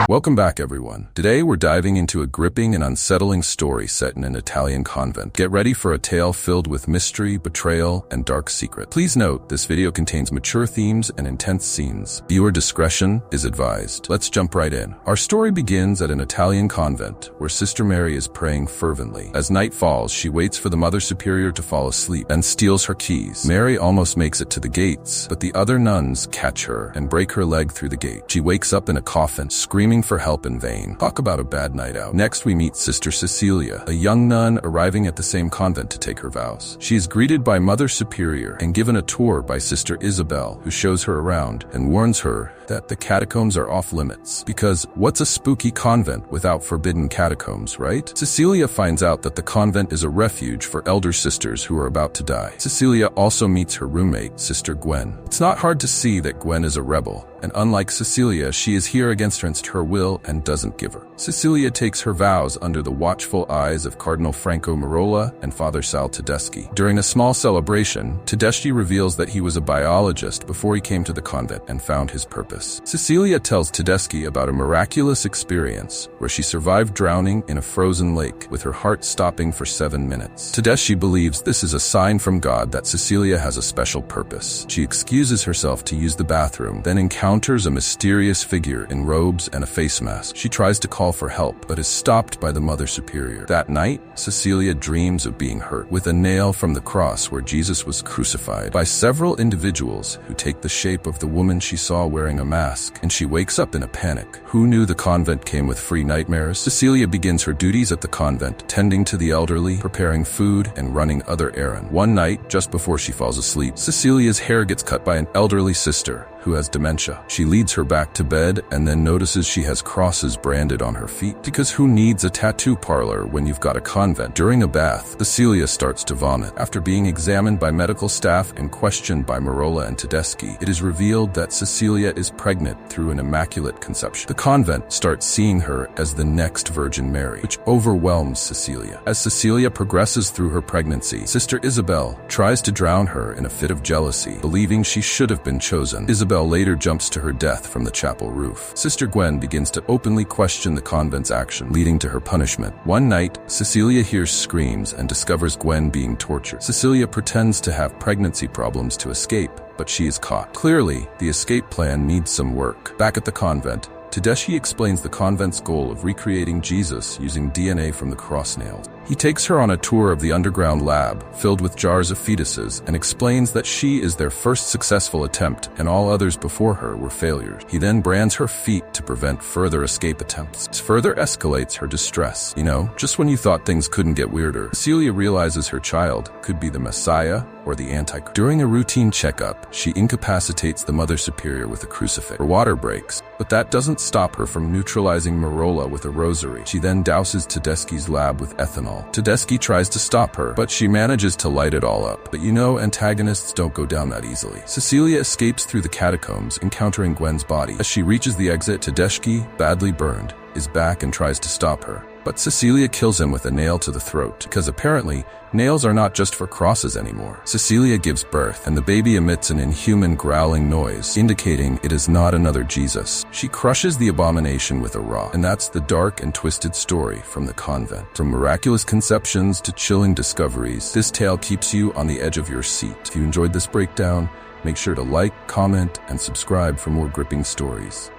Welcome back, everyone. Today we're diving into a gripping and unsettling story set in an Italian convent. Get ready for a tale filled with mystery, betrayal, and dark secret. Please note, this video contains mature themes and intense scenes. Viewer discretion is advised. Let's jump right in. Our story begins at an Italian convent, where Sister Mary is praying fervently. As night falls, she waits for the Mother Superior to fall asleep and steals her keys. Mary almost makes it to the gates, but the other nuns catch her and break her leg through the gate. She wakes up in a coffin, screaming for help in vain. Talk about a bad night out. Next, we meet Sister Cecilia, a young nun arriving at the same convent to take her vows. She is greeted by Mother Superior and given a tour by Sister Isabel, who shows her around and warns her that the catacombs are off limits. Because what's a spooky convent without forbidden catacombs, right? Cecilia finds out that the convent is a refuge for elder sisters who are about to die. Cecilia also meets her roommate, Sister Gwen. It's not hard to see that Gwen is a rebel, and unlike Cecilia, she is here against her will and doesn't give her. Cecilia takes her vows under the watchful eyes of Cardinal Franco Merola and Father Sal Tedeschi. During a small celebration, Tedeschi reveals that he was a biologist before he came to the convent and found his purpose. Cecilia tells Tedeschi about a miraculous experience where she survived drowning in a frozen lake with her heart stopping for 7 minutes. Tedeschi believes this is a sign from God that Cecilia has a special purpose. She excuses herself to use the bathroom, then encounters a mysterious figure in robes and a face mask. She tries to call for help, but is stopped by the Mother Superior. That night, Cecilia dreams of being hurt with a nail from the cross where Jesus was crucified by several individuals who take the shape of the woman she saw wearing a mask, and she wakes up in a panic. Who knew the convent came with free nightmares? Cecilia begins her duties at the convent, tending to the elderly, preparing food, and running other errands. One night, just before she falls asleep, Cecilia's hair gets cut by an elderly sister who has dementia. She leads her back to bed and then notices she has crosses branded on her feet. Because who needs a tattoo parlor when you've got a convent? During a bath, Cecilia starts to vomit. After being examined by medical staff and questioned by Merola and Tedeschi, it is revealed that Cecilia is pregnant through an immaculate conception. The convent starts seeing her as the next Virgin Mary, which overwhelms Cecilia. As Cecilia progresses through her pregnancy, Sister Isabel tries to drown her in a fit of jealousy, believing she should have been chosen. Isabel later jumps to her death from the chapel roof. Sister Gwen begins to openly question the convent's action, leading to her punishment. One night, Cecilia hears screams and discovers Gwen being tortured. Cecilia pretends to have pregnancy problems to escape, but she is caught. Clearly, the escape plan needs some work. Back at the convent, Tedeschi explains the convent's goal of recreating Jesus using DNA from the cross nails. He takes her on a tour of the underground lab, filled with jars of fetuses, and explains that she is their first successful attempt and all others before her were failures. He then brands her feet to prevent further escape attempts. This further escalates her distress. Just when you thought things couldn't get weirder, Cecilia realizes her child could be the Messiah or the Antichrist. During a routine checkup, she incapacitates the Mother Superior with a crucifix. Her water breaks, but that doesn't stop her from neutralizing Merola with a rosary. She then douses Tedeschi's lab with ethanol. Tedeschi tries to stop her, but she manages to light it all up. But antagonists don't go down that easily. Cecilia escapes through the catacombs, encountering Gwen's body. As she reaches the exit, Tedeschi, badly burned, is back and tries to stop her. But Cecilia kills him with a nail to the throat, because apparently, nails are not just for crosses anymore. Cecilia gives birth, and the baby emits an inhuman growling noise, indicating it is not another Jesus. She crushes the abomination with a rock, and that's the dark and twisted story from the convent. From miraculous conceptions to chilling discoveries, this tale keeps you on the edge of your seat. If you enjoyed this breakdown, make sure to like, comment, and subscribe for more gripping stories.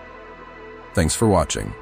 Thanks for watching.